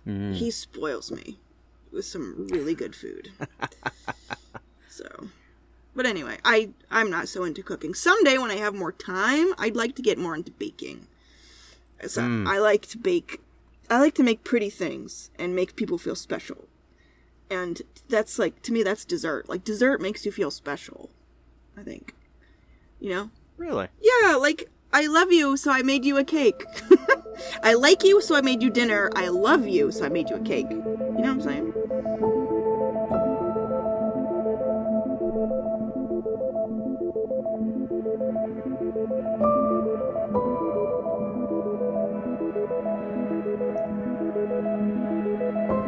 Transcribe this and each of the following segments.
he spoils me with some really good food. So, but anyway, I'm not so into cooking. Someday when I have more time, I'd like to get more into baking. So I like to bake. I like to make pretty things and make people feel special. And that's like, to me, that's dessert. Like, dessert makes you feel special, I think. You know? Really? Yeah, like, I love you, so I made you a cake. I like you, so I made you dinner. I love you, so I made you a cake. You know what I'm saying?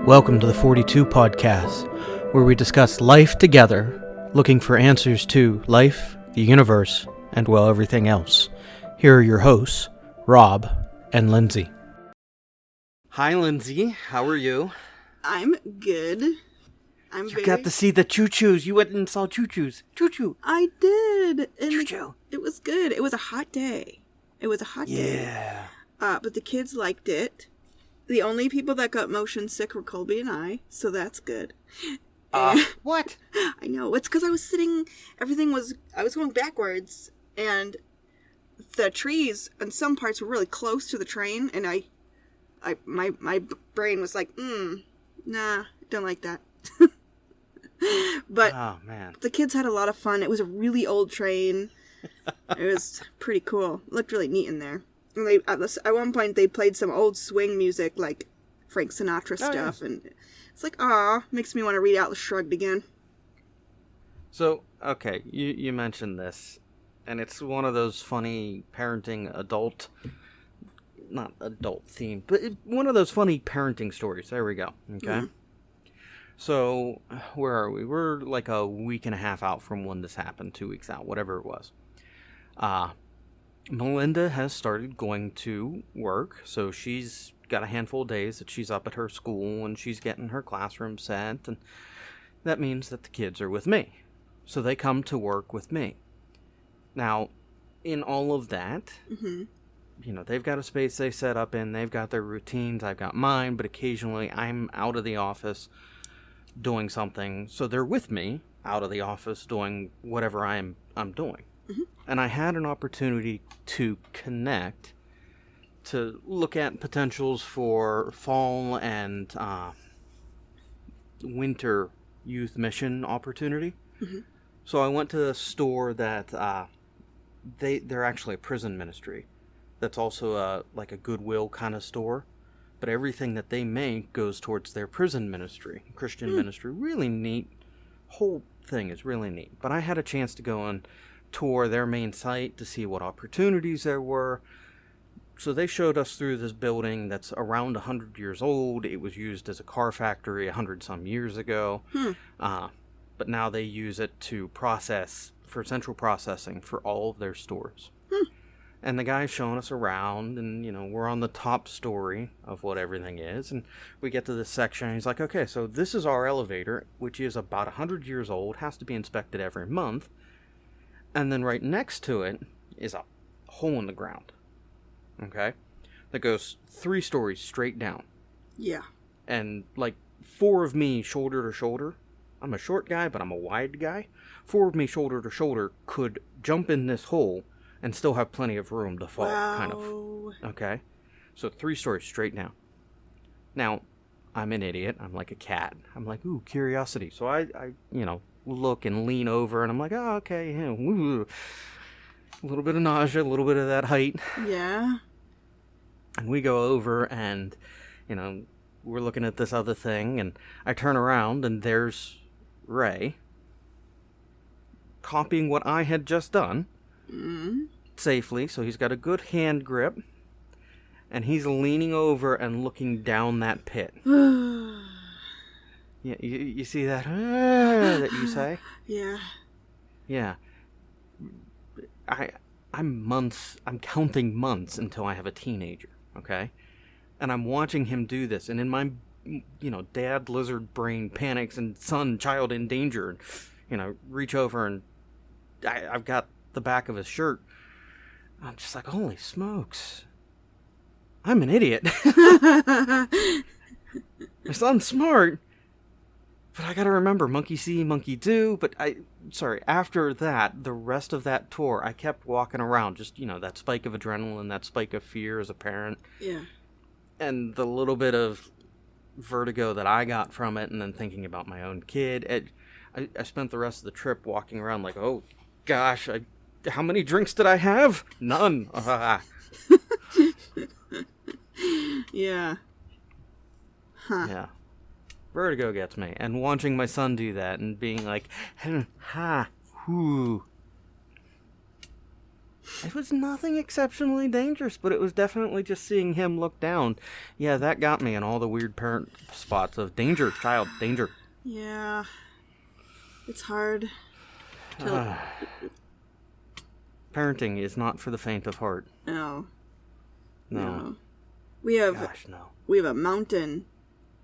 Welcome to the 42 Podcast, where we discuss life together, looking for answers to life, the universe, and, well, everything else. Here are your hosts, Rob and Lindsay. Hi, Lindsay. How are you? I'm good. You got to see the choo-choos. You went and saw choo-choos. Choo-choo. I did. And Choo-choo. it was good. It was a hot day. Yeah. But the kids liked it. The only people that got motion sick were Colby and I, so that's good. What? I know. It's because I was I was going backwards, and the trees in some parts were really close to the train, and my brain was like, nah, don't like that. But Oh, man. the kids had a lot of fun. It was a really old train. It was pretty cool. It looked really neat in there. And at one point, they played some old swing music, like Frank Sinatra stuff, and it's like, makes me want to read Atlas Shrugged again. So, okay, you mentioned this, and it's one of those funny parenting not adult themed, but one of those funny parenting stories. There we go. Okay. Mm-hmm. So, where are we? We're like a week and a half out from when this happened, 2 weeks out, whatever it was. Melinda has started going to work, so she's got a handful of days that she's up at her school and she's getting her classroom set, and that means that the kids are with me. So they come to work with me. Now, in all of that, they've got a space they set up in, they've got their routines, I've got mine, but occasionally I'm out of the office doing something, so they're with me out of the office doing whatever I'm doing. And I had an opportunity to connect, to look at potentials for fall and winter youth mission opportunity. So I went to a store that they're actually a prison ministry. That's also like a Goodwill kind of store. But everything that they make goes towards their prison ministry, Christian ministry. Really neat. Whole thing is really neat. But I had a chance to go and tour their main site to see what opportunities there were. So they showed us through this building that's around 100 years old. It was used as a car factory 100 some years ago. But now they use it to process, for central processing for all of their stores. And the guy's showing us around, and, we're on the top story of what everything is. And we get to this section, and he's like, okay, so this is our elevator, which is about 100 years old, has to be inspected every month. And then right next to it is a hole in the ground, okay, that goes 3 stories straight down. Yeah. And, 4 of me shoulder to shoulder. I'm a short guy, but I'm a wide guy. 4 of me shoulder to shoulder could jump in this hole and still have plenty of room to fall, kind of. Okay? So 3 stories straight down. Now, I'm an idiot. I'm like a cat. I'm like, ooh, curiosity. So I look and lean over, and I'm like, oh, okay, yeah, woo. A little bit of nausea, a little bit of that height. Yeah. And we go over, and, we're looking at this other thing, and I turn around, and there's Ray copying what I had just done safely, so he's got a good hand grip, and he's leaning over and looking down that pit. Yeah, you see that that you say? Yeah. Yeah. I'm counting months until I have a teenager, okay? And I'm watching him do this, and in my, dad lizard brain panics and child in danger, and, reach over, and I've got the back of his shirt. I'm just like, holy smokes. I'm an idiot. My son's smart. But I gotta remember, monkey see, monkey do. But after that, the rest of that tour, I kept walking around. Just, that spike of adrenaline, that spike of fear as a parent. Yeah. And the little bit of vertigo that I got from it, and then thinking about my own kid. I spent the rest of the trip walking around like, oh, gosh, how many drinks did I have? None. Yeah. Huh. Yeah. Vertigo gets me. And watching my son do that and being like, ha, whoo. It was nothing exceptionally dangerous, but it was definitely just seeing him look down. Yeah, that got me in all the weird parent spots of danger, child, danger. Yeah. It's hard. Parenting is not for the faint of heart. No. No. We have No. We have a mountain.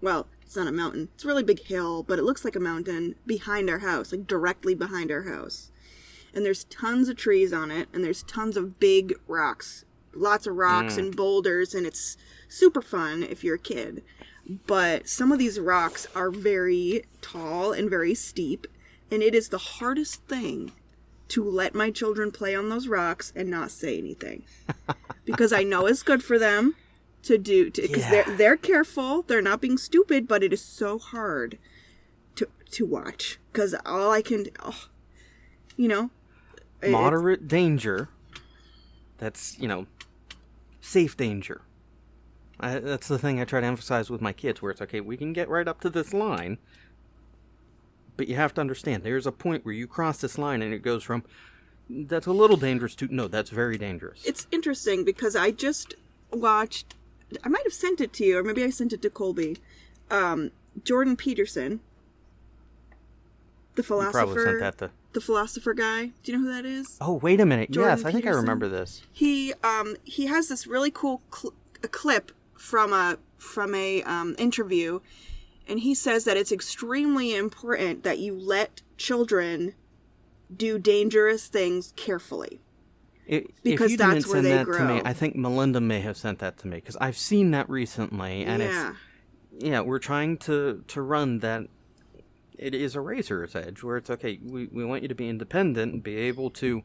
Well, it's not a mountain. It's a really big hill, but it looks like a mountain behind our house, like directly behind our house. And there's tons of trees on it, and there's tons of big rocks. Lots of rocks and boulders, and it's super fun if you're a kid. But some of these rocks are very tall and very steep, and it is the hardest thing to let my children play on those rocks and not say anything. Because I know it's good for them to do, because they're careful, they're not being stupid, but it is so hard to watch. Because all I can, moderate danger. That's, safe danger. That's the thing I try to emphasize with my kids, where it's okay, we can get right up to this line, but you have to understand, there's a point where you cross this line and it goes from, that's a little dangerous to, no, that's very dangerous. It's interesting because I just watched, I might have sent it to you, or maybe I sent it to Colby, Jordan Peterson, the philosopher. You probably sent that to... The philosopher guy. Do you know who that is? Oh, wait a minute. Jordan yes, I think I Peterson. remember this. He has this really cool a clip from a interview, and he says that it's extremely important that you let children do dangerous things carefully. Because if you that's didn't where send they that grow. to me, I think Melinda may have sent that to me, because I've seen that recently, and we're trying to run that. It is a razor's edge, where it's okay, we want you to be independent and be able to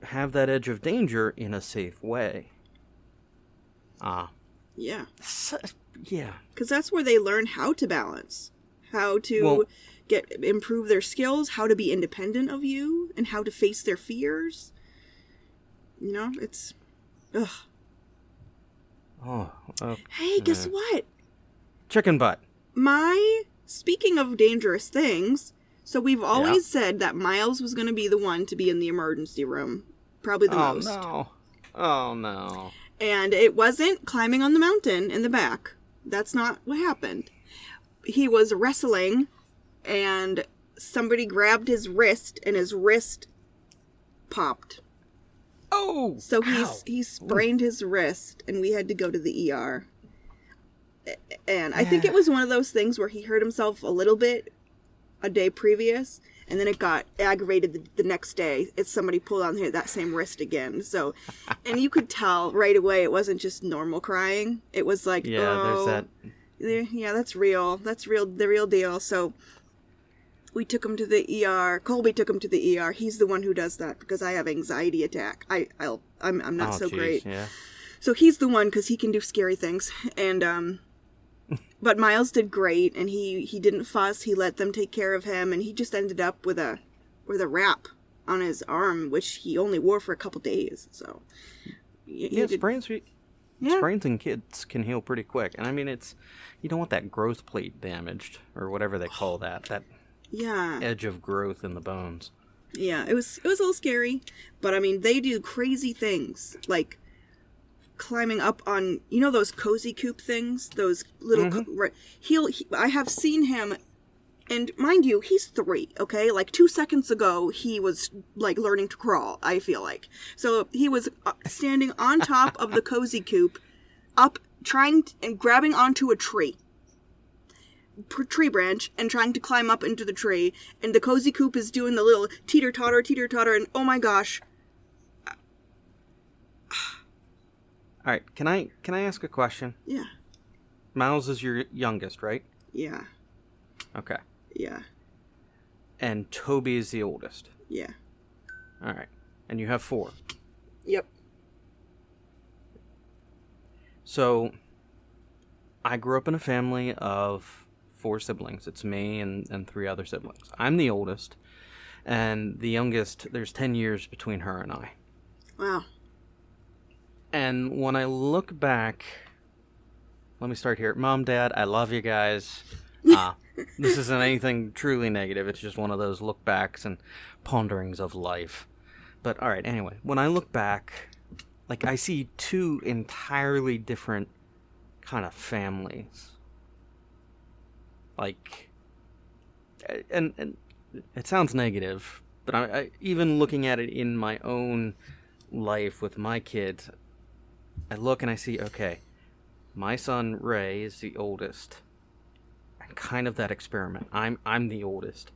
have that edge of danger in a safe way. Yeah. Yeah. Because that's where they learn how to balance, how to improve their skills, how to be independent of you, and how to face their fears. It's... Ugh. Oh. Hey, guess what? Chicken butt. Speaking of dangerous things, so we've always said that Miles was going to be the one to be in the emergency room. Probably the most. Oh, no. And it wasn't climbing on the mountain in the back. That's not what happened. He was wrestling, and somebody grabbed his wrist, and his wrist popped. Oh! So he sprained his wrist, and we had to go to the ER. And I think it was one of those things where he hurt himself a little bit a day previous, and then it got aggravated the next day. It's somebody pulled on that same wrist again. So, and you could tell right away it wasn't just normal crying. It was like, there's that. Yeah, that's real. That's real. The real deal. So we took him to the ER. Colby took him to the ER. He's the one who does that because I have anxiety attack. I'm not so great. Yeah. So he's the one because he can do scary things. And but Miles did great, and he didn't fuss. He let them take care of him, and he just ended up with a wrap on his arm, which he only wore for a couple days. So sprains in kids can heal pretty quick, and I mean you don't want that growth plate damaged or whatever they call that edge of growth in the bones. Yeah, it was a little scary, but I mean they do crazy things like climbing up on, those cozy coop things, those little I have seen him, and mind you, he's 3, okay? Like 2 seconds ago he was like learning to crawl, I feel like. So he was standing on top of the cozy coop, up and grabbing onto a tree branch and trying to climb up into the tree, and the cozy coop is doing the little teeter-totter, and oh my gosh. All right, can I ask a question? Yeah. Miles is your youngest, right? Yeah. Okay. Yeah. And Toby is the oldest. Yeah. All right. And you have 4. Yep. So, I grew up in a family of 4 siblings. It's me and 3 other siblings. I'm the oldest, and the youngest, there's 10 years between her and I. Wow. And when I look back, let me start here. Mom, Dad, I love you guys. This isn't anything truly negative. It's just one of those look backs and ponderings of life. But all right, anyway, when I look back, like, I see 2 entirely different kind of families. Like, and it sounds negative, but I even looking at it in my own life with my kids, I look and I see, okay, my son Ray is the oldest, and kind of that experiment. I'm the oldest,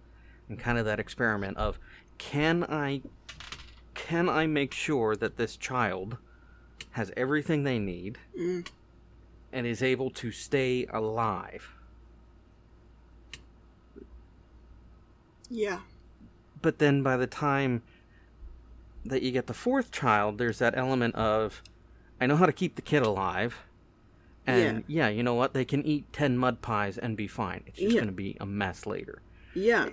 and kind of that experiment of, can I make sure that this child has everything they need and is able to stay alive? Yeah. But then by the time that you get the 4th child, there's that element of, I know how to keep the kid alive. And yeah, you know what? They can eat 10 mud pies and be fine. It's just going to be a mess later. Yeah.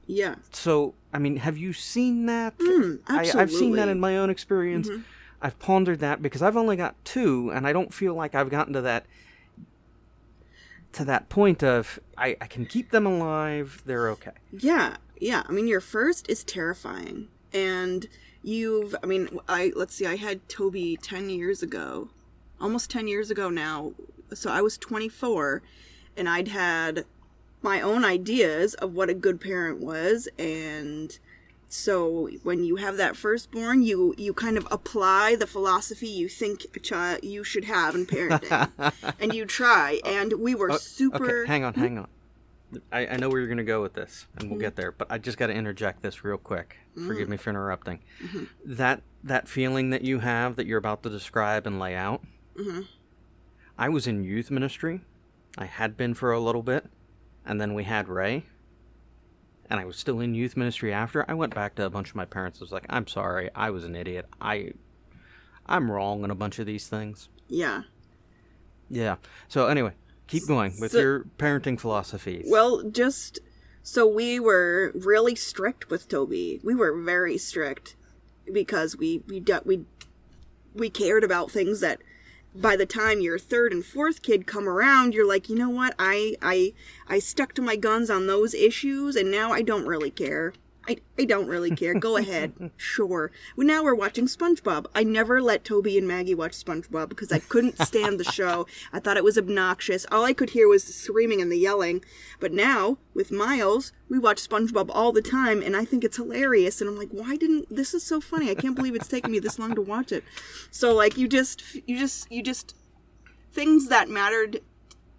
Yeah. So, I mean, have you seen that? Absolutely. I've seen that in my own experience. Mm-hmm. I've pondered that because I've only got 2, and I don't feel like I've gotten to that point of, I can keep them alive, they're okay. Yeah. Yeah. I mean, your first is terrifying. And I had Toby 10 years ago. Almost 10 years ago now. So I was 24, and I'd had my own ideas of what a good parent was, and so when you have that firstborn, you kind of apply the philosophy you think a child you should have in parenting, and you try. And we were super. Okay, hang on. I know where you're going to go with this, and we'll get there, but I just got to interject this real quick. Forgive me for interrupting. That feeling that you have that you're about to describe and lay out. I was in youth ministry. I had been for a little bit, and then we had Ray, and I was still in youth ministry after. I went back to a bunch of my parents. I was like, I'm sorry, I was an idiot. I'm wrong on a bunch of these things. Yeah. So anyway, keep going with your parenting philosophies. Well, so we were really strict with Toby. We were very strict because we cared about things that by the time your 3rd and 4th kid come around, you're like, you know what? I stuck to my guns on those issues, and now I don't really care. I don't really care. Go ahead. Sure. Now we're watching SpongeBob. I never let Toby and Maggie watch SpongeBob because I couldn't stand the show. I thought it was obnoxious. All I could hear was the screaming and the yelling. But now, with Miles, we watch SpongeBob all the time, and I think it's hilarious. And I'm like, this is so funny. I can't believe it's taken me this long to watch it. So, like, you just, things that mattered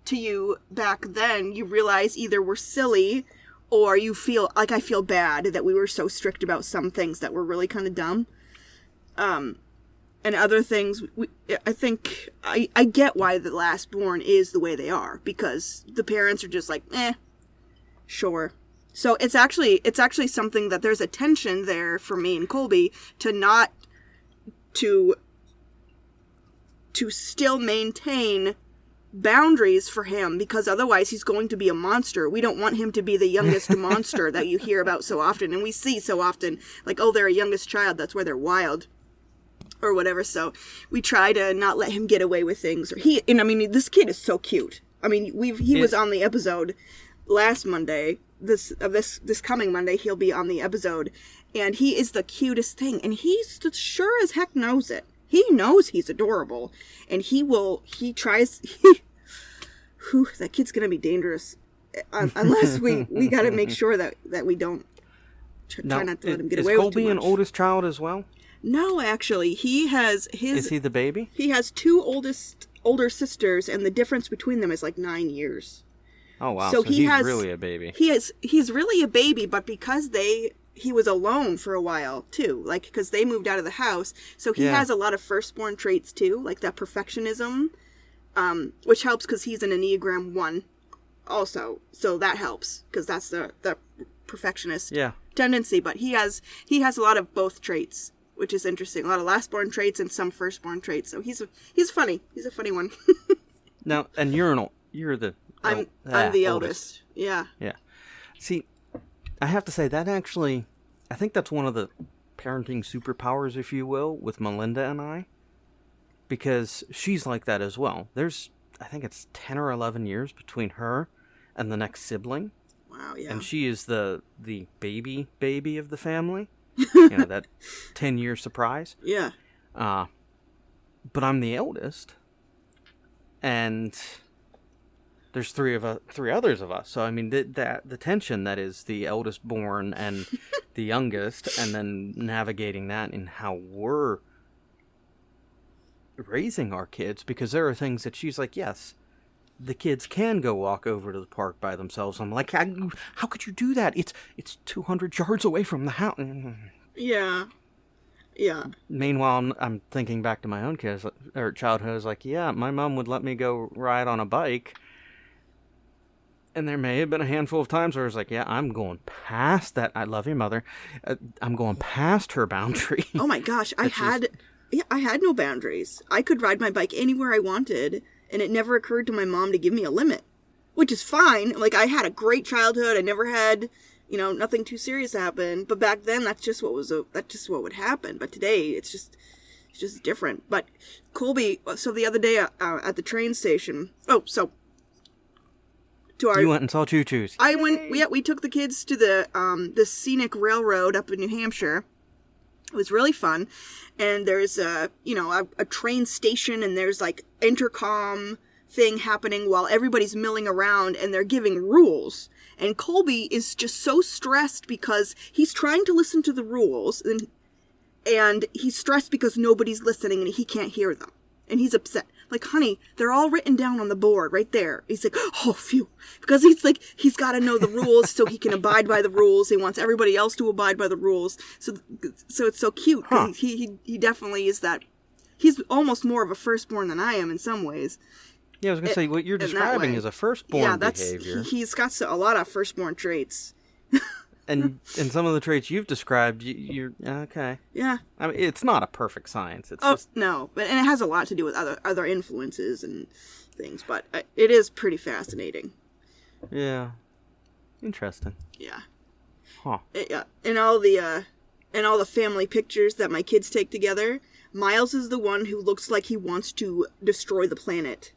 to you back then, you realize either were silly, or you feel like, I feel bad that we were so strict about some things that were really kind of dumb. And other things, I think, I get why the last born is the way they are. Because the parents are just like, sure. So it's actually something that there's a tension there for me and Colby to still maintain boundaries for him, because otherwise he's going to be a monster. We don't want him to be the youngest monster that you hear about so often, and we see so often, like, oh, they're a youngest child, that's why they're wild, or whatever. So we try to not let him get away with things. This kid is so cute. I mean, he was on the episode last Monday. This coming Monday, he'll be on the episode, and he is the cutest thing, and he sure as heck knows it. He knows he's adorable, and that kid's gonna be dangerous, unless we gotta make sure that we don't try not to let him get away with too much. Is Colby an oldest child as well? No, actually, he has his... Is he the baby? He has 2 older sisters, and the difference between them is like 9 years. Oh, wow, so he's really a baby. He's really a baby, but because he was alone for a while, too, like, because they moved out of the house, so he has a lot of firstborn traits, too, like that perfectionism, which helps because he's an Enneagram 1 also. So that helps because that's the perfectionist tendency. But he has a lot of both traits, which is interesting. A lot of last-born traits and some first-born traits. So he's funny. He's a funny one. Now, and you're the... I'm the eldest. Yeah. Yeah. See, I have to say that actually, I think that's one of the parenting superpowers, if you will, with Melinda and I, because she's like that as well. There's, I think it's 10 or 11 years between her and the next sibling. Wow, yeah. And she is the baby of the family. That 10-year surprise. Yeah. But I'm the eldest, and there's three others of us. So I mean, the tension that is the eldest born and the youngest, and then navigating that in how we're raising our kids, because there are things that she's like, yes, the kids can go walk over to the park by themselves. I'm like, how could you do that? It's 200 yards away from the house. Yeah. Yeah. Meanwhile, I'm thinking back to my own kids or childhood. I was like, yeah, my mom would let me go ride on a bike. And there may have been a handful of times where I was like, yeah, I'm going past that. I love you, Mother. I'm going past her boundary. Oh my gosh. I had no boundaries. I could ride my bike anywhere I wanted, and it never occurred to my mom to give me a limit, which is fine. Like, I had a great childhood. I never had, nothing too serious happen. But back then, that's just what would happen. But today, it's just different. But Colby, so the other day at the train station, you went and saw Choo Choo's. I went. We took the kids to the scenic railroad up in New Hampshire. It was really fun, and there's a train station, and there's like intercom thing happening while everybody's milling around, and they're giving rules. And Colby is just so stressed because he's trying to listen to the rules, and he's stressed because nobody's listening and he can't hear them, and he's upset. Like, honey, they're all written down on the board right there. He's like, oh, phew. Because he's got to know the rules so he can abide by the rules. He wants everybody else to abide by the rules. So it's so cute. Huh. He definitely is that. He's almost more of a firstborn than I am in some ways. Yeah, I was going to say, what you're describing is a firstborn behavior. He's got a lot of firstborn traits. And some of the traits you've described, you're okay. Yeah. I mean, it's not a perfect science. No, and it has a lot to do with other influences and things, but it is pretty fascinating. Yeah. Interesting. Yeah. Huh. Yeah. And all the family pictures that my kids take together, Miles is the one who looks like he wants to destroy the planet.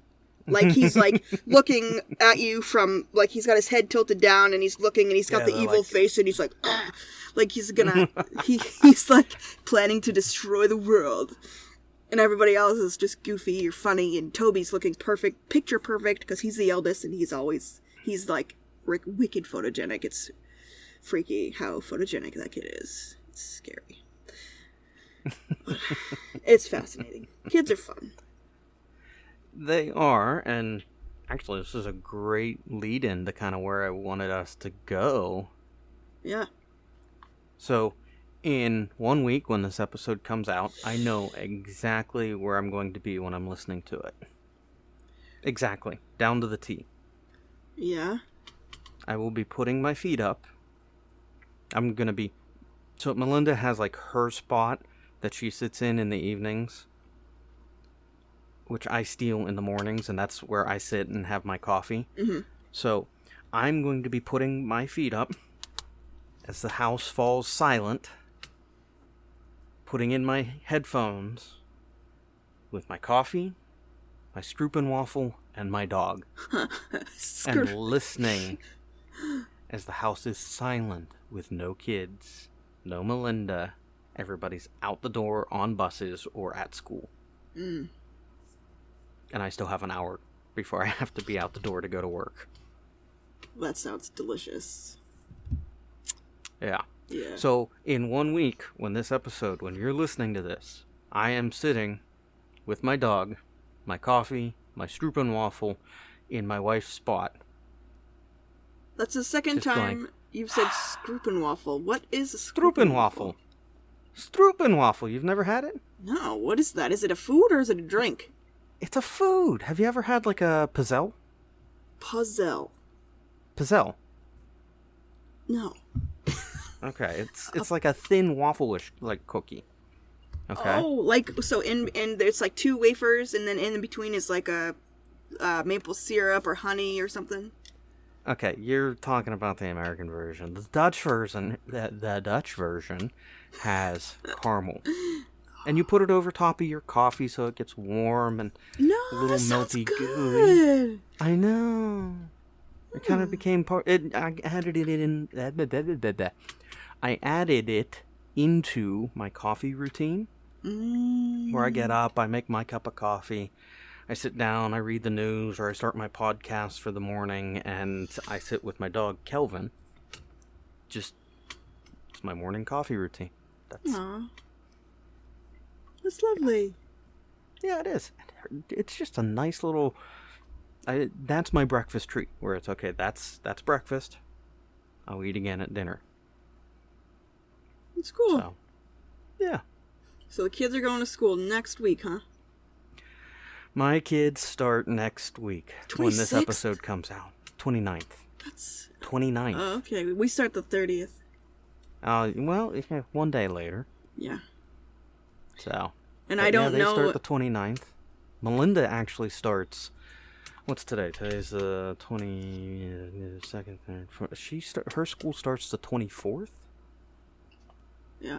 Like, he's, like, looking at you from, like, he's got his head tilted down, and he's looking, and he's got the evil face, and he's like, ah! Like, he's gonna, he's, like, planning to destroy the world. And everybody else is just goofy or funny, and Toby's looking perfect, picture perfect, because he's the eldest, and he's, like, wicked photogenic. It's freaky how photogenic that kid is. It's scary. It's fascinating. Kids are fun. They are, and actually this is a great lead-in to kind of where I wanted us to go. Yeah. So, in 1 week when this episode comes out, I know exactly where I'm going to be when I'm listening to it. Exactly. Down to the T. Yeah. I will be putting my feet up. I'm going to be... So Melinda has, like, her spot that she sits in the evenings, which I steal in the mornings, and that's where I sit and have my coffee. Mm-hmm. So I'm going to be putting my feet up as the house falls silent, putting in my headphones with my coffee, my Stroopwafel, and my dog, and listening as the house is silent with no kids, no Melinda, everybody's out the door on buses or at school. Mm. And I still have an hour before I have to be out the door to go to work. That sounds delicious. Yeah. Yeah. So, in 1 week, when you're listening to this, I am sitting with my dog, my coffee, my Stroopwafel, in my wife's spot. That's the second time you've said Stroopwafel. What is a Stroopwafel? Stroopwafel. You've never had it? No. What is that? Is it a food or is it a drink? It's a food. Have you ever had like a pizzelle? Puzzle. Pizzelle. No. Okay, it's like a thin waffle-ish like cookie. Okay. Oh, like so in there's like 2 wafers, and then in between is like a maple syrup or honey or something. Okay, you're talking about the American version. The Dutch version, the Dutch version, has caramel, and you put it over top of your coffee so it gets warm and No, a little that sounds melty gooey. good. I know. It kind of became part. I added it in. I added it into my coffee routine, where I get up, I make my cup of coffee, I sit down, I read the news, or I start my podcast for the morning, and I sit with my dog Kelvin. It's my morning coffee routine. Aw. That's lovely. Yeah, it is. It's just a nice little. That's my breakfast treat, where it's okay. That's breakfast. I'll eat again at dinner. It's cool. So, yeah. So the kids are going to school next week, huh? My kids start next week when this 26th? episode comes out. 29th. That's 29th. oh, okay. We start the 30th. Well, yeah, one day later. Yeah. So. And But I don't they know. start the 29th. Melinda actually starts. What's today? Today's the 22nd. Her school starts the 24th. Yeah.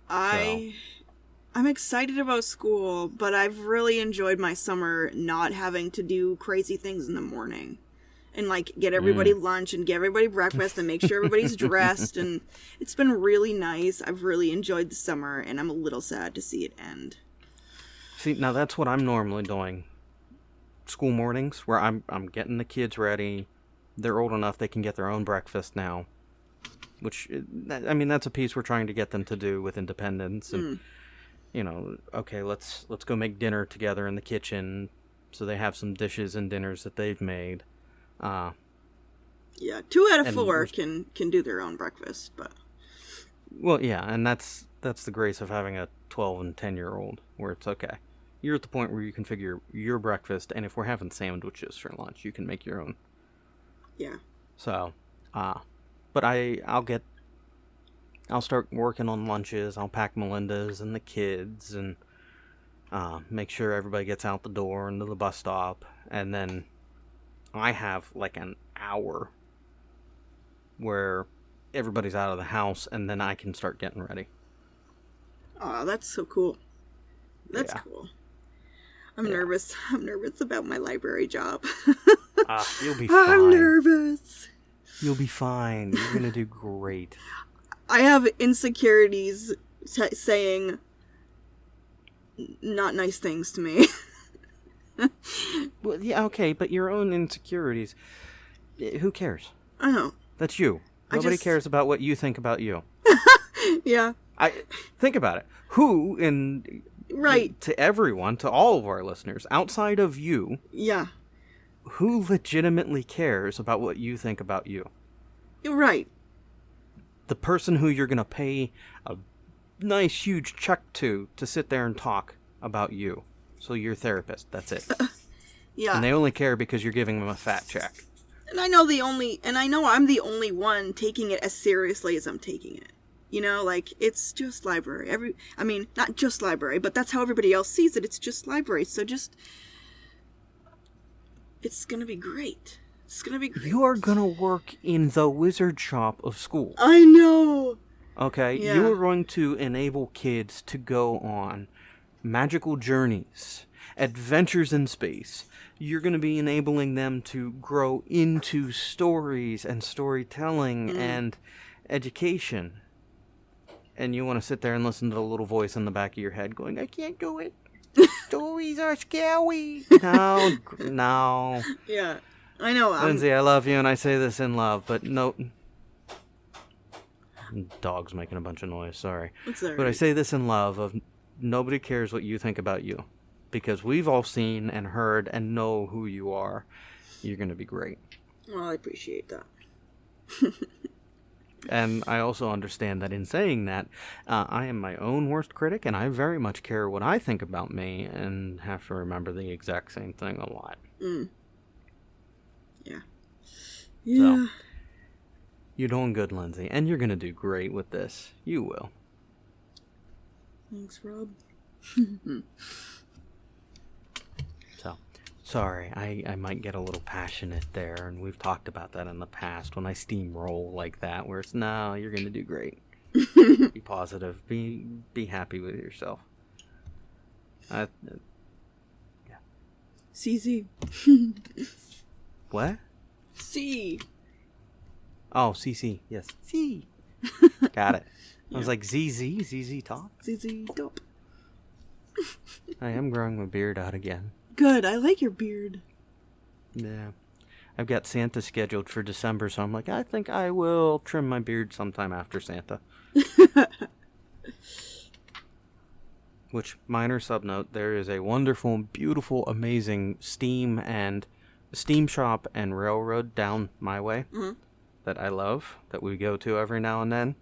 I'm excited about school, but I've really enjoyed my summer not having to do crazy things in the morning. And like get everybody lunch and get everybody breakfast and make sure everybody's dressed, and it's been really nice. I've really enjoyed the summer, and I'm a little sad to see it end. See, now that's what I'm normally doing. School mornings, where I'm getting the kids ready. They're old enough they can get their own breakfast now. Which, I mean, that's a piece we're trying to get them to do with independence. And, you know, okay, let's go make dinner together in the kitchen so they have some dishes and dinners that they've made. Yeah, 2 out of 4 can do their own breakfast, but... Well, yeah, and that's the grace of having a 12 and 10-year-old, where it's okay. You're at the point where you can figure your breakfast, and if we're having sandwiches for lunch, you can make your own. Yeah. So, but I'll start working on lunches. I'll pack Melinda's and the kids, and make sure everybody gets out the door and to the bus stop, and then I have like an hour where everybody's out of the house, and then I can start getting ready. Oh, that's so cool. That's Yeah. cool. I'm nervous. I'm nervous about my library job. You'll be fine. I'm nervous. You'll be fine. You're gonna do great. I have insecurities saying not nice things to me. Well, yeah, okay, but your own insecurities. Who cares? I know. That's you. Nobody cares about what you think about you. Yeah. Think about it. Who Right. to everyone, to all of our listeners, outside of you, Yeah. who legitimately cares about what you think about you? Right. The person who you're going to pay a nice huge check to sit there and talk about you. So your therapist, that's it. Yeah. And they only care because you're giving them a fat check. And I know I'm the only one taking it as seriously as I'm taking it. You know, like, it's just library. Not just library, but that's how everybody else sees it. It's just library. So it's gonna be great. It's gonna be great. You are going to work in the wizard shop of school. I know. Okay? Yeah. You are going to enable kids to go on magical journeys, adventures in space. You're going to be enabling them to grow into stories and storytelling and education. And you want to sit there and listen to the little voice in the back of your head going, I can't do it. Stories are scary. No. Yeah. I know. Lindsay, I love you, and I say this in love, but no. Dog's making a bunch of noise, sorry. It's all right. But I say this in love of nobody cares what you think about you. Because we've all seen and heard and know who you are. You're going to be great. Well, I appreciate that. And I also understand that in saying that, I am my own worst critic, and I very much care what I think about me, and have to remember the exact same thing a lot. Yeah. So, you're doing good, Lindsay, and you're going to do great with this. You will. Thanks, Rob. So, sorry, I might get a little passionate there, and we've talked about that in the past when I steamroll like that, where it's, no, you're going to do great. Be positive. Be happy with yourself. Yeah. CZ. What? C. Oh, CC. Yes. C. Got it. I was like, ZZ Top? ZZ Top. I am growing my beard out again. Good. I like your beard. Yeah. I've got Santa scheduled for December, so I'm like, I think I will trim my beard sometime after Santa. Which, minor sub note, there is a wonderful, beautiful, amazing steam shop and railroad down my way that I love, that we go to every now and then.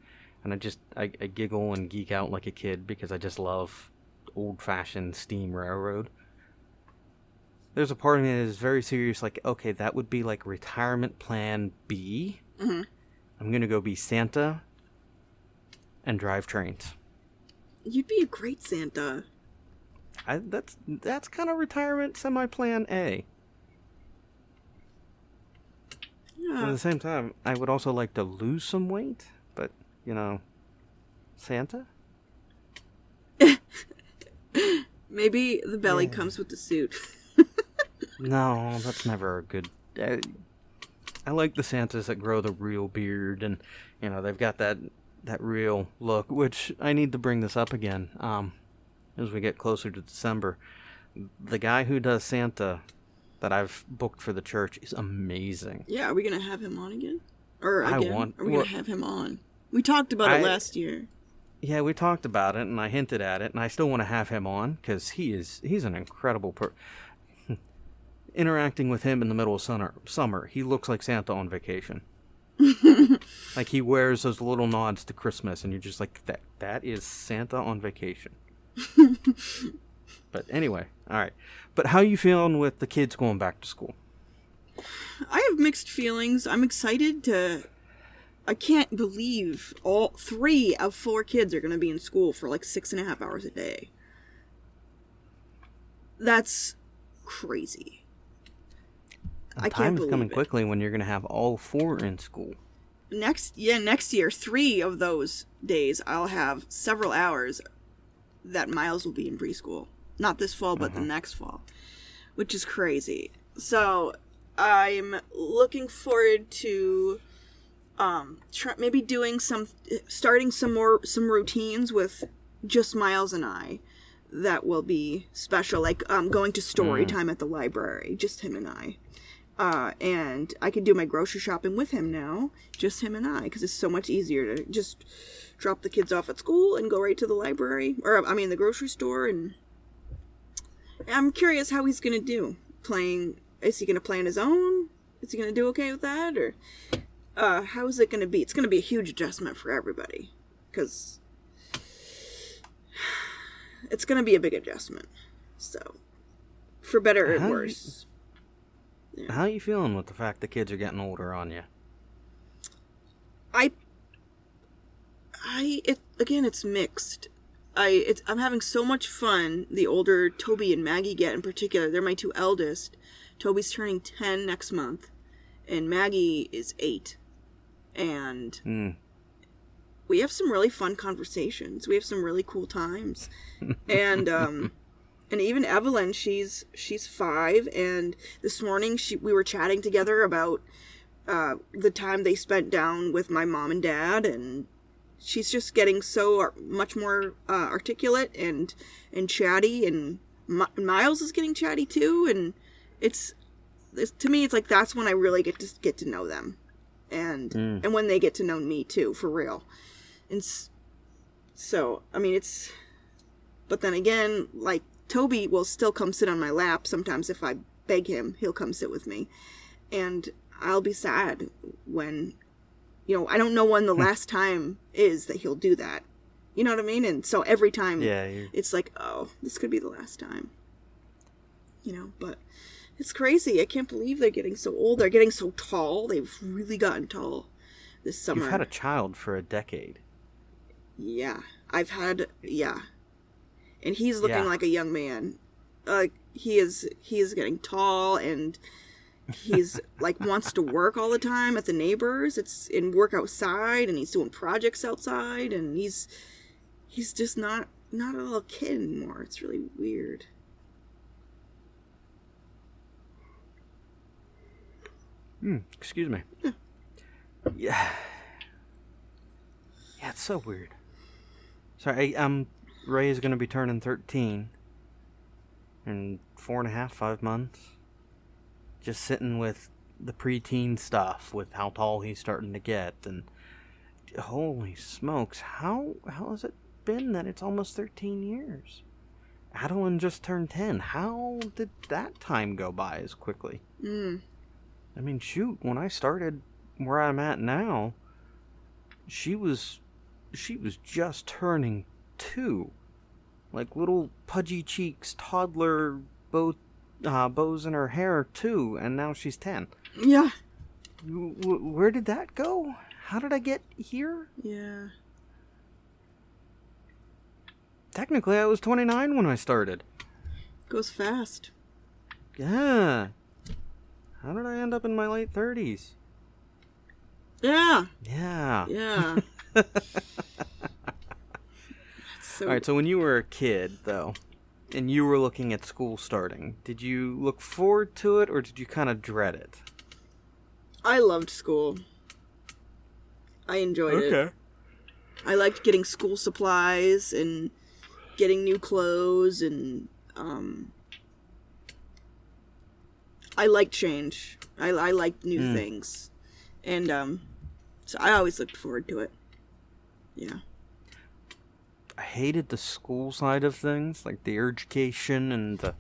And I giggle and geek out like a kid because I just love old-fashioned steam railroad. There's a part of me that is very serious, like, okay, that would be like retirement plan B. I'm going to go be Santa and drive trains. You'd be a great Santa. That's kind of retirement semi-plan A. Yeah. At the same time, I would also like to lose some weight, but, Santa? Maybe the belly comes with the suit. No, that's never a good... I like the Santas that grow the real beard, and, they've got that real look, which I need to bring this up again, as we get closer to December. The guy who does Santa that I've booked for the church is amazing. Yeah, are we going to have him on again? Or again? Are we going to have him on? We talked about it last year. Yeah, we talked about it, and I hinted at it, and I still want to have him on, because he's an incredible interacting with him in the middle of summer, he looks like Santa on vacation. Like, he wears those little nods to Christmas, and you're just like, that is Santa on vacation. But anyway, alright. But how you feeling with the kids going back to school? I have mixed feelings. I'm excited I can't believe all 3 of 4 kids are going to be in school for like 6.5 hours a day. That's crazy. I can't believe it. Time's coming quickly when you're going to have all 4 in school. Next year, 3 of those days, I'll have several hours that Miles will be in preschool. Not this fall, but the next fall. Which is crazy. So, I'm looking forward to maybe starting some routines with just Miles and I that will be special, like going to story time at the library, just him and I. And I can do my grocery shopping with him now, just him and I, because it's so much easier to just drop the kids off at school and go right to the library, the grocery store, and I'm curious how he's going to do. Is he going to play on his own? Is he going to do okay with that, or how is it going to be? It's going to be a huge adjustment for everybody, because it's going to be a big adjustment, so, for better or worse. Yeah. How are you feeling with the fact the kids are getting older on you? It's mixed. I'm having so much fun. The older Toby and Maggie get, in particular, they're my 2 eldest. Toby's turning 10 next month, and Maggie is 8. And we have some really fun conversations. We have some really cool times. And even Evelyn, she's 5, and this morning we were chatting together about the time they spent down with my mom and dad, and she's just getting so much more articulate and chatty, and Miles is getting chatty too, and it's to me, it's like that's when I really get to know them, and when they get to know me too, for real. And so, but then again, like, Toby will still come sit on my lap sometimes. If I beg him, he'll come sit with me, and I'll be sad when I don't know when the last time is that he'll do that. You know what I mean? And so every time it's like, oh, this could be the last time. But it's crazy. I can't believe they're getting so old. They're getting so tall. They've really gotten tall this summer. You've had a child for a decade. Yeah. And he's looking like a young man. He is getting tall, and he's like wants to work all the time at the neighbors. It's in work outside, and he's doing projects outside, and he's just not a little kid anymore. It's really weird. Excuse me. Yeah. Yeah, it's so weird. Sorry, Ray is going to be turning 13 in 5 months. Just sitting with the preteen stuff, with how tall he's starting to get, and holy smokes, how has it been that it's almost 13 years? Adeline just turned 10. How did that time go by as quickly? I mean, shoot, when I started where I'm at now, she was just turning 2. Like little pudgy cheeks, toddler, bows in her hair, too, and now she's 10. Yeah. Where did that go? How did I get here? Yeah. Technically, I was 29 when I started. Goes fast. Yeah. How did I end up in my late 30s? Yeah. Yeah. Yeah. Alright, so when you were a kid, though, and you were looking at school starting, did you look forward to it, or did you kind of dread it? I loved school. I enjoyed it. I liked getting school supplies and getting new clothes, and I like change. I like new things. And so I always looked forward to it. Yeah. I hated the school side of things, like the education and the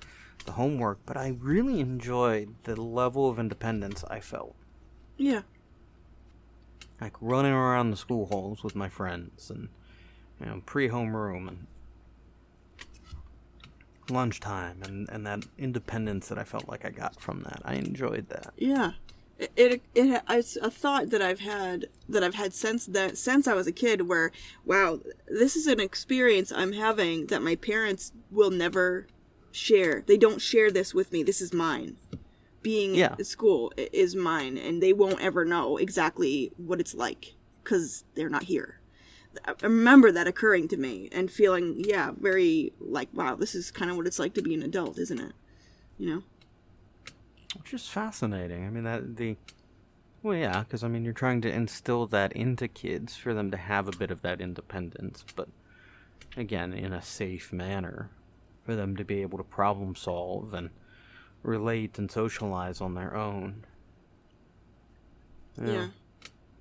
homework, but I really enjoyed the level of independence I felt. Yeah. Like running around the school halls with my friends, and pre-homeroom and lunchtime, and that independence that I felt like I got from that. I enjoyed that. Yeah. It's a thought that I've had since I was a kid, where, wow, this is an experience I'm having that my parents will never share. They don't share this with me. This is mine. Being at school is mine, and they won't ever know exactly what it's like because they're not here. I remember that occurring to me and feeling, very like, wow, this is kind of what it's like to be an adult, isn't it? Which is fascinating. I mean, because, you're trying to instill that into kids for them to have a bit of that independence, but, again, in a safe manner, for them to be able to problem solve and relate and socialize on their own. Yeah,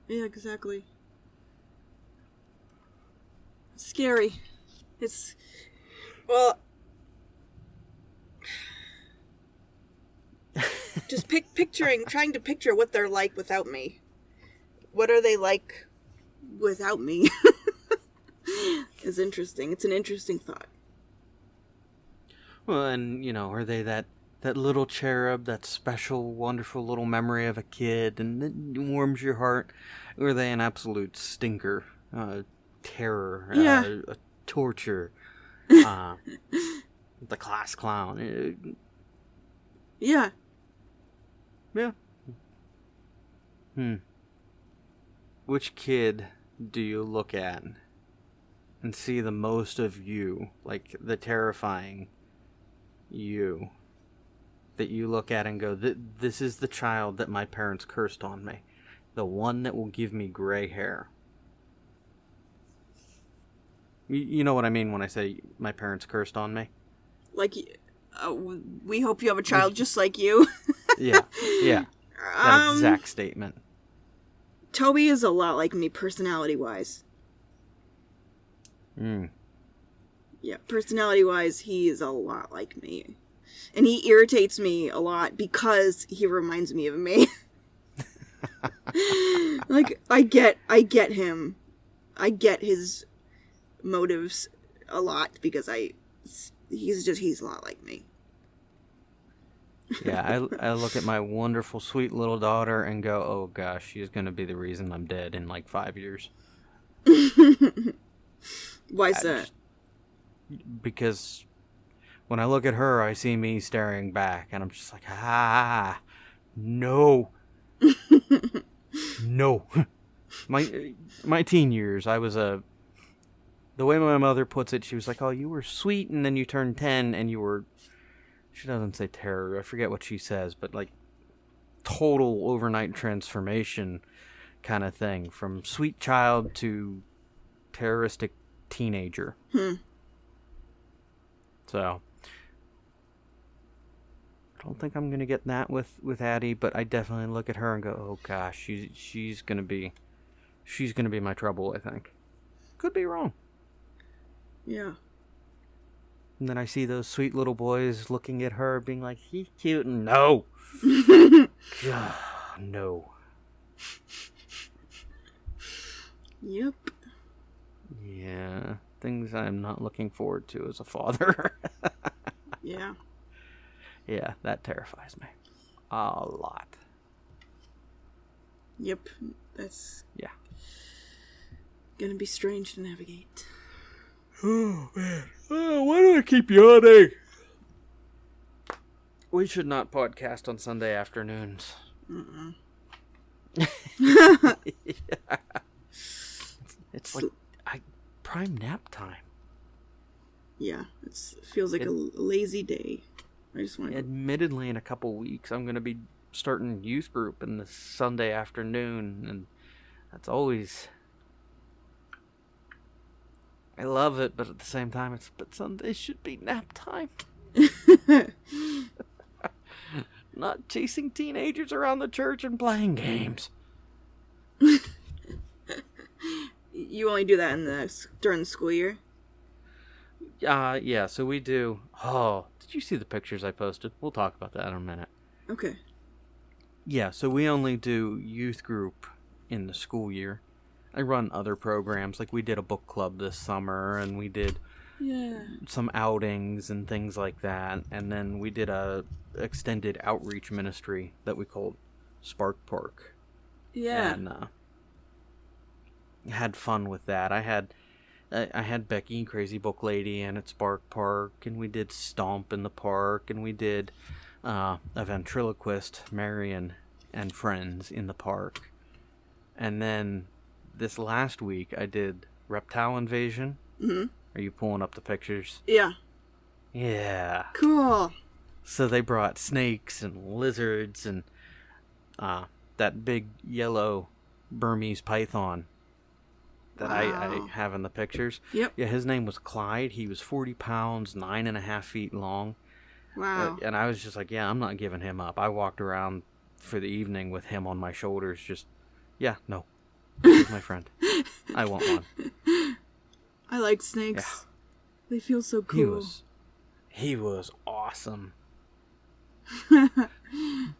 exactly. It's scary. Just trying to picture what they're like without me. What are they like without me? Is interesting. It's an interesting thought. Well, and, are they that little cherub, that special, wonderful little memory of a kid, and it warms your heart? Or are they an absolute stinker, terror, a torture, the class clown? Yeah. Yeah. Which kid do you look at and see the most of you, like the terrifying you, that you look at and go, this is the child that my parents cursed on me, the one that will give me gray hair? You know what I mean when I say my parents cursed on me? Like, we hope you have a child just like you. Yeah. That exact statement. Toby is a lot like me, personality-wise. Yeah, personality-wise, he is a lot like me. And he irritates me a lot because he reminds me of me. Like, I get him. I get his motives a lot because he's a lot like me. Yeah, I look at my wonderful, sweet little daughter and go, oh gosh, she's going to be the reason I'm dead in like 5 years. Why's that? Because when I look at her, I see me staring back, and I'm just like, no. No. My teen years, I was the way my mother puts it, she was like, oh, you were sweet, and then you turned 10, and you were, she doesn't say terror, I forget what she says, but like total overnight transformation kind of thing, from sweet child to terroristic teenager. So I don't think I'm going to get that with Addie, but I definitely look at her and go, oh gosh, she's going to be my trouble, I think. Could be wrong. Yeah. And then I see those sweet little boys looking at her being like, he's cute, and no. No. Yep. Yeah. Things I'm not looking forward to as a father. Yeah. Yeah, that terrifies me. A lot. Yep. That's Yeah. gonna be strange to navigate. Oh, man. Oh, why do I keep yawning? We should not podcast on Sunday afternoons. Mm-mm. Yeah. It's like prime nap time. Yeah, it feels like a lazy day. I just want to... Admittedly, in a couple weeks, I'm going to be starting youth group in the Sunday afternoon, and that's always... I love it, but at the same time, but Sunday should be nap time. Not chasing teenagers around the church and playing games. You only do that during the school year? Yeah, so we do... Oh, did you see the pictures I posted? We'll talk about that in a minute. Okay. Yeah, so we only do youth group in the school year. I run other programs, like we did a book club this summer, and we did some outings and things like that, and then we did a extended outreach ministry that we called Spark Park. Yeah. And had fun with that. I had Becky, Crazy Book Lady, and at Spark Park, and we did Stomp in the park, and we did a ventriloquist, Marion, and friends in the park. And then this last week, I did Reptile Invasion. Mm-hmm. Are you pulling up the pictures? Yeah. Yeah. Cool. So they brought snakes and lizards and that big yellow Burmese python that I have in the pictures. Yep. Yeah, his name was Clyde. He was 40 pounds, 9.5 feet long. Wow. And I was just like, yeah, I'm not giving him up. I walked around for the evening with him on my shoulders, just, yeah, no. He's my friend. I want one. I like snakes. Yeah. They feel so cool. He was awesome.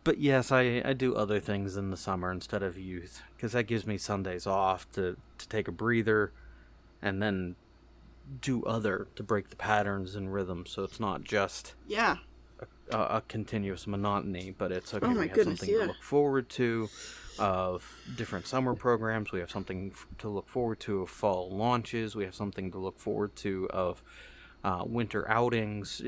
But yes, I do other things in the summer instead of youth, because that gives me Sundays off to take a breather and then do other to break the patterns and rhythm, so it's not just a continuous monotony, but it's okay. We have something to look forward to of different summer programs. We have something to look forward to of fall launches. We have something to look forward to of winter outings,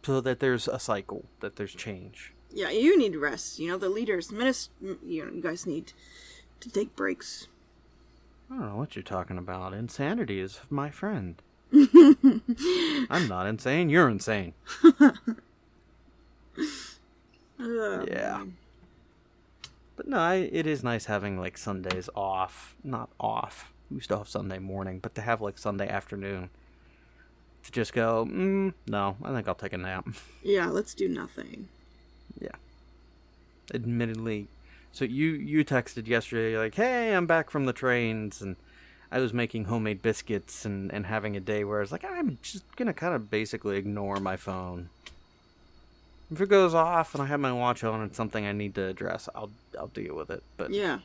so that there's a cycle, that there's change. Yeah, you need rest. You know, the leaders, you guys need to take breaks. I don't know what you're talking about. Insanity is my friend. I'm not insane. You're insane. Yeah. But no, it is nice having like Sundays off. Not off. We still have Sunday morning, but to have like Sunday afternoon to just go, no, I think I'll take a nap. Yeah, let's do nothing. Yeah. Admittedly, so you texted yesterday like, hey, I'm back from the trains, and I was making homemade biscuits and having a day where I was like, I'm just gonna kind of basically ignore my phone. If it goes off and I have my watch on and it's something I need to address, I'll deal with it. But yeah,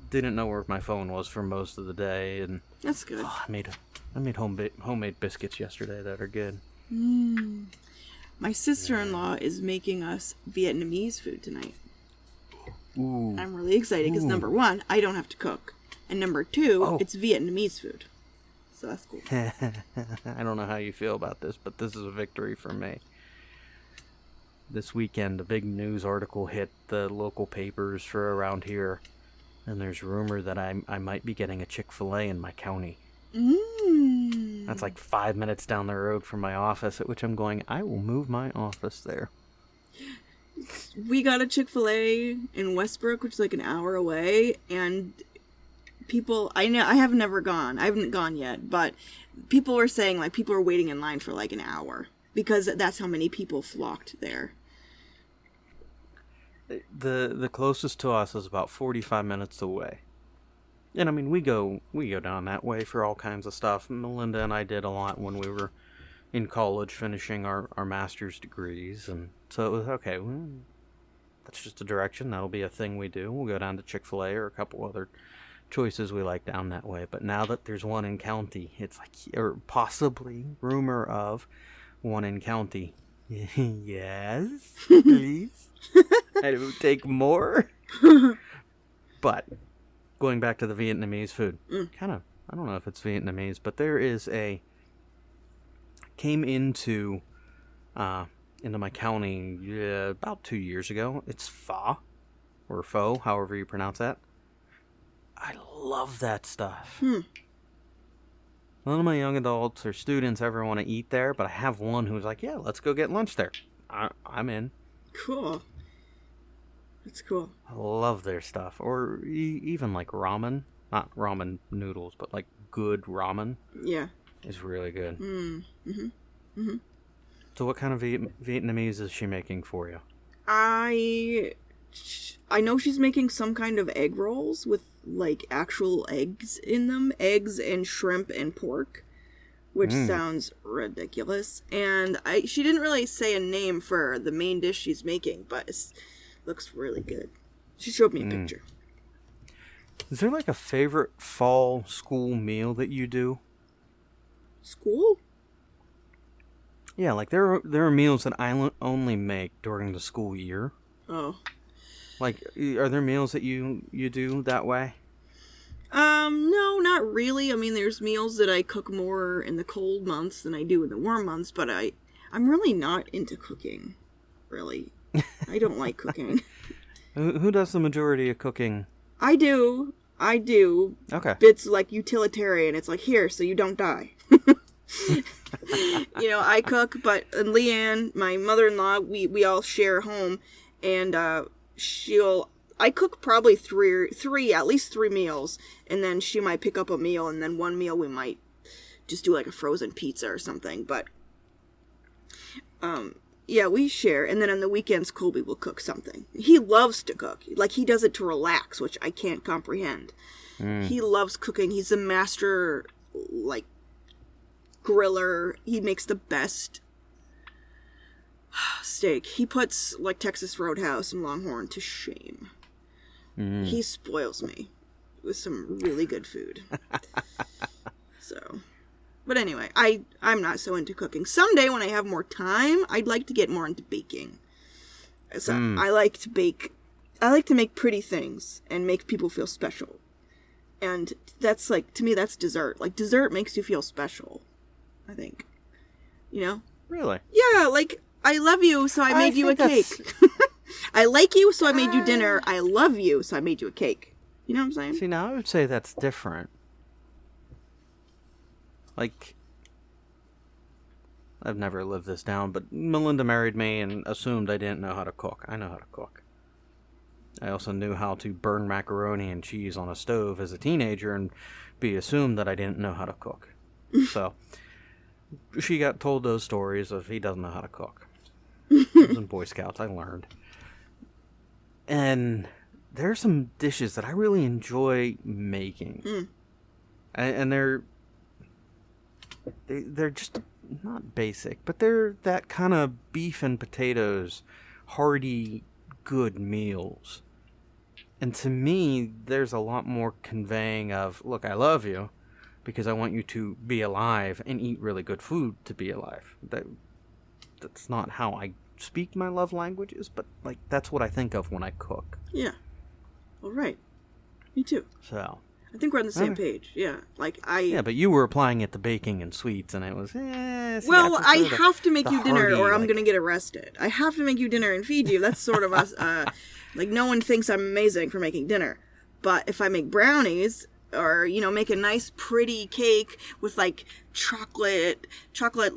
didn't know where my phone was for most of the day, and That's good. I made homemade biscuits yesterday that are good. My sister-in-law is making us Vietnamese food tonight. Ooh. I'm really excited because number one, I don't have to cook, and number two, it's Vietnamese food. So that's cool. I don't know how you feel about this, but this is a victory for me. This weekend, a big news article hit the local papers for around here, and there's rumor that I might be getting a Chick-fil-A in my county. That's like 5 minutes down the road from my office, at which I'm going, I will move my office there. We got a Chick-fil-A in Westbrook, which is like an hour away, and people, I haven't gone yet, but people were saying like people were waiting in line for like an hour because that's how many people flocked there. The closest to us is about 45 minutes away. And I mean, we go down that way for all kinds of stuff. Melinda and I did a lot when we were in college finishing our master's degrees, and so it was okay. Well, that's just a direction. That'll be a thing we do. We'll go down to Chick-fil-A or a couple other choices we like down that way. But now that there's one in county, it's like, or possibly rumor of one in county. Yes, please. I will take more. But going back to the Vietnamese food, kind of, I don't know if it's Vietnamese, but there is came into my county about 2 years ago. It's pho, or pho, however you pronounce that. I love that stuff. None of my young adults or students ever want to eat there, but I have one who's like, yeah, let's go get lunch there. I'm in. Cool. That's cool. I love their stuff. Or even like ramen. Not ramen noodles, but like good ramen. Yeah. Is really good. So what kind of Vietnamese is she making for you? I know she's making some kind of egg rolls with like actual eggs in them. Eggs and shrimp and pork. Which sounds ridiculous. And she didn't really say a name for the main dish she's making, but it looks really good. She showed me a picture. Is there like a favorite fall school meal that you do? School? Yeah, like there are meals that I only make during the school year. Oh. Like, are there meals that you do that way? No, not really. I mean, there's meals that I cook more in the cold months than I do in the warm months, but I'm really not into cooking, really. I don't like cooking. Who does the majority of cooking? I do. Okay. It's like utilitarian. It's like, here, so you don't die. I cook, but Leanne, my mother-in-law, we all share a home, and I cook probably at least three meals, and then she might pick up a meal, and then one meal we might just do like a frozen pizza or something, but yeah, we share, and then on the weekends Colby will cook something. He loves to cook. Like, he does it to relax, which I can't comprehend. He loves cooking. He's a master, like, griller. He makes the best steak. He puts, like, Texas Roadhouse and Longhorn to shame. He spoils me with some really good food. So, but anyway, I'm not so into cooking. Someday when I have more time, I'd like to get more into baking. So I like to bake. I like to make pretty things and make people feel special. And that's like, to me, that's dessert. Like, dessert makes you feel special, I think. You know? Really? Yeah, like, I love you, so I made you a cake. I like you, so I made you dinner. I love you, so I made you a cake. You know what I'm saying? See, now I would say that's different. Like, I've never lived this down, but Melinda married me and assumed I didn't know how to cook. I know how to cook. I also knew how to burn macaroni and cheese on a stove as a teenager and be assumed that I didn't know how to cook. So, she got told those stories of he doesn't know how to cook. I was in Boy Scouts, I learned. And there are some dishes that I really enjoy making. And they're just not basic, but they're that kind of beef and potatoes, hearty, good meals. And to me, there's a lot more conveying of, look, I love you because I want you to be alive and eat really good food to be alive. That's not how I speak my love languages, but like that's what I think of when I cook. Yeah. All right. Me too. So I think we're on the same page. Yeah. Yeah, but you were applying it to baking and sweets, and it was. Well, I have to make you dinner, or I'm gonna get arrested. I have to make you dinner and feed you. That's sort of us. Like no one thinks I'm amazing for making dinner, but if I make brownies, or make a nice pretty cake with like chocolate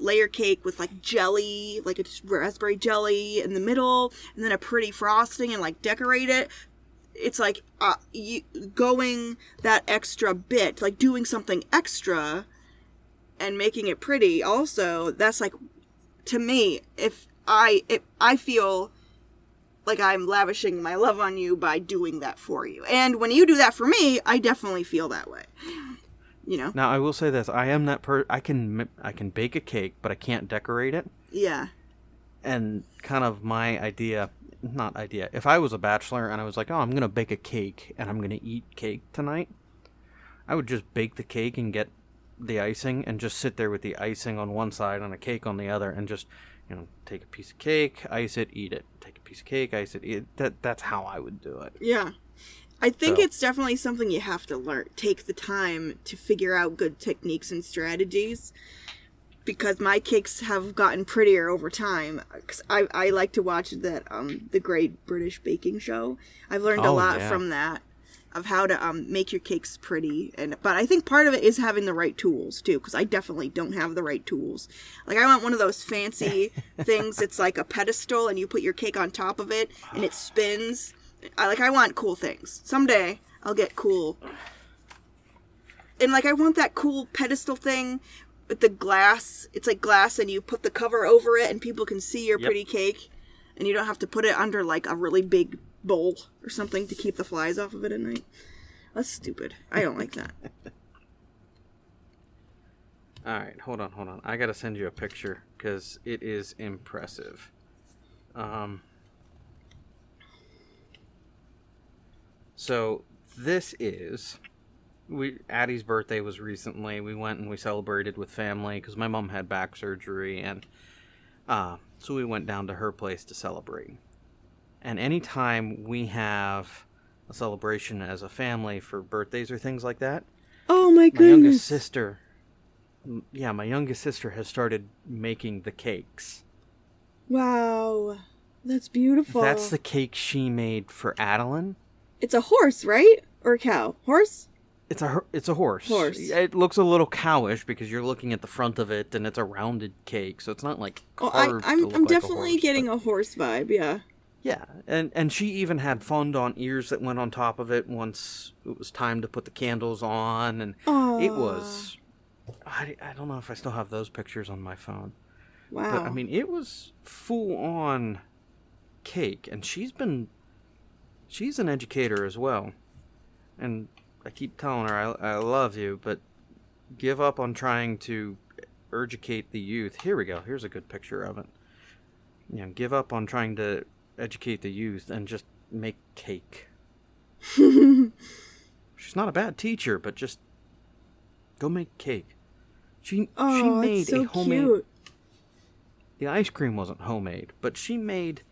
layer cake with like jelly, like a raspberry jelly in the middle, and then a pretty frosting, and like decorate it. It's like you going that extra bit, like doing something extra and making it pretty. Also, that's like, to me, if I feel like I'm lavishing my love on you by doing that for you. And when you do that for me, I definitely feel that way. Now, I will say this. I am that I can bake a cake, but I can't decorate it. Yeah. And kind of my idea, if I was a bachelor and I was like, oh, I'm going to bake a cake and I'm going to eat cake tonight, I would just bake the cake and get the icing and just sit there with the icing on one side and a cake on the other and just, take a piece of cake, ice it, eat it. Take a piece of cake, ice it, eat it. That's how I would do it. Yeah. I think it's definitely something you have to learn. Take the time to figure out good techniques and strategies. Because my cakes have gotten prettier over time. Cause I like to watch that the Great British Baking Show. I've learned a lot from that, of how to make your cakes pretty. But I think part of it is having the right tools too, because I definitely don't have the right tools. Like I want one of those fancy things. It's like a pedestal, and you put your cake on top of it, and it spins. I want cool things. Someday I'll get cool. And like I want that cool pedestal thing. With the glass, it's like glass, and you put the cover over it, and people can see your pretty cake, and you don't have to put it under like a really big bowl or something to keep the flies off of it at night. That's stupid. I don't like that. All right, hold on. I gotta send you a picture because it is impressive. So this is. Addie's birthday was recently. We went and we celebrated with family because my mom had back surgery, and so we went down to her place to celebrate. And anytime we have a celebration as a family for birthdays or things like that, oh my goodness, my youngest sister has started making the cakes. Wow, that's beautiful. That's the cake she made for Adeline. It's a horse, right? Or a cow? Horse? It's a horse. It looks a little cowish because you're looking at the front of it, and it's a rounded cake, so it's not like carved. I'm definitely getting a horse vibe. Yeah. Yeah, and she even had fondant ears that went on top of it once it was time to put the candles on, and it was. I don't know if I still have those pictures on my phone. Wow. But I mean, it was full on cake, and she's an educator as well, and. I keep telling her I love you, but give up on trying to educate the youth. Here we go. Here's a good picture of it. Give up on trying to educate the youth and just make cake. She's not a bad teacher, but just go make cake. She made a homemade. Cute. The ice cream wasn't homemade, but she made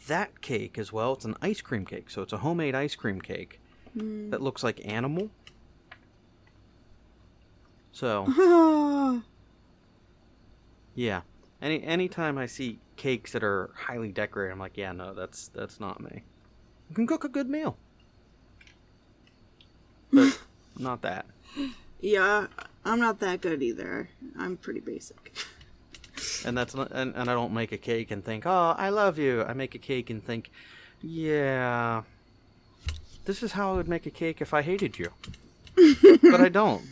that cake as well. It's an ice cream cake, so it's a homemade ice cream cake that looks like animal. So yeah, anytime I see cakes that are highly decorated, I'm like, yeah, no, that's not me. You can cook a good meal, but not that. Yeah, I'm not that good either. I'm pretty basic. And that's not, and I don't make a cake and think, oh, I love you. I make a cake and think, yeah, this is how I would make a cake if I hated you. But I don't.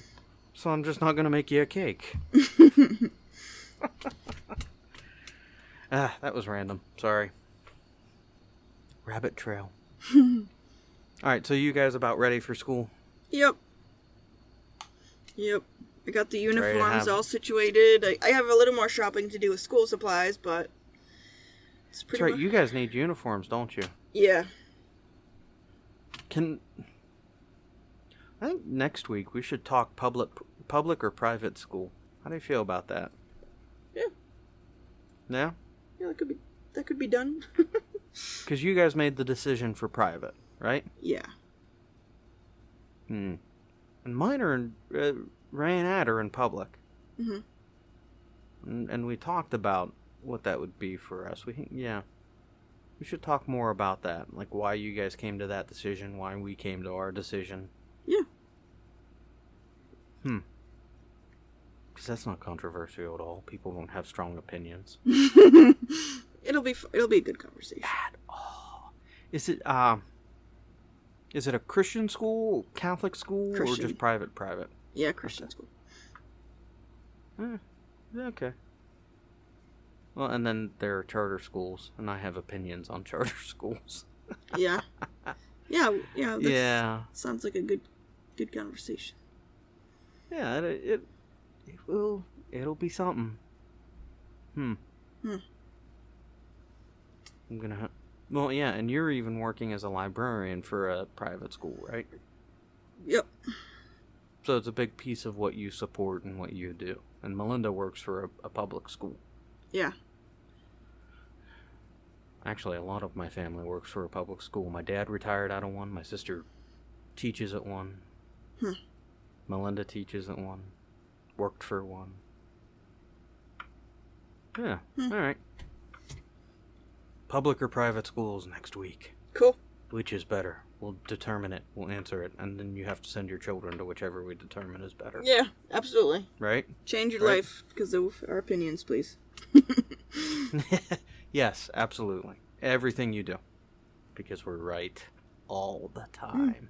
So I'm just not going to make you a cake. That was random. Sorry. Rabbit trail. Alright, so you guys about ready for school? Yep. I got the uniforms all situated. I have a little more shopping to do with school supplies, but It's That's pretty right. much... You guys need uniforms, don't you? Yeah. I think next week we should talk public or private school. How do you feel about that? Yeah. Yeah? Yeah, that could be done. Because you guys made the decision for private, right? Yeah. And mine are in, Ray and Ad are in public. Mm-hmm. And we talked about what that would be for us. We should talk more about that, like why you guys came to that decision, why we came to our decision. Yeah. Because that's not controversial at all. People don't have strong opinions. It'll be a good conversation. At all. Is it a Christian school, Catholic school, Christian. or just private? Yeah, Christian school. Okay. Well, and then there are charter schools, and I have opinions on charter schools. Yeah. Yeah. Yeah. Sounds like a good conversation. Yeah, it'll be something. I'm gonna. Well, yeah, and you're even working as a librarian for a private school, right? Yep. So it's a big piece of what you support and what you do. And Melinda works for a public school. Yeah. Actually, a lot of my family works for a public school. My dad retired out of one. My sister teaches at one. Melinda teaches at one. Worked for one. Yeah. All right. Public or private schools next week. Cool. Which is better? We'll determine it. We'll answer it. And then you have to send your children to whichever we determine is better. Yeah, absolutely. Right? Change your Right. life because of our opinions, please. Yes, absolutely. Everything you do. Because we're right all the time.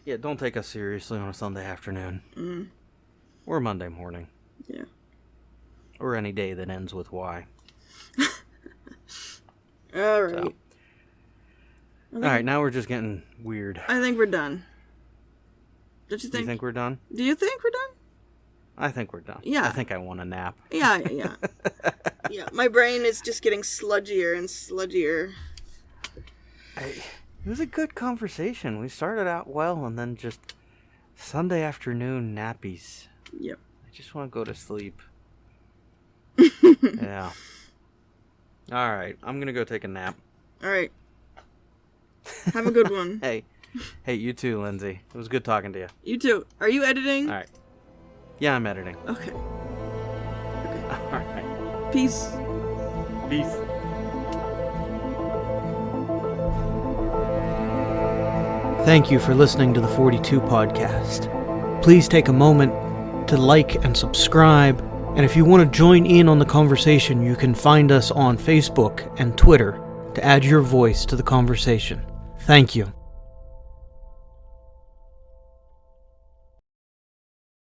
Yeah, don't take us seriously on a Sunday afternoon. Or Monday morning. Yeah. Or any day that ends with Y. All right. So. Alright, now we're just getting weird. I think we're done. Don't you think? Do you think we're done? Do you think we're done? I think we're done. Yeah. I think I want a nap. Yeah. Yeah, my brain is just getting sludgier and sludgier. It was a good conversation. We started out well, and then just Sunday afternoon nappies. Yep. I just want to go to sleep. Yeah. All right, I'm gonna go take a nap. All right. Have a good one. Hey, you too, Lindsay. It was good talking to you. You too. Are you editing? All right. Yeah, I'm editing. Okay. All right. Peace. Peace. Thank you for listening to the 42 podcast. Please take a moment to like and subscribe. And if you want to join in on the conversation, you can find us on Facebook and Twitter to add your voice to the conversation. Thank you.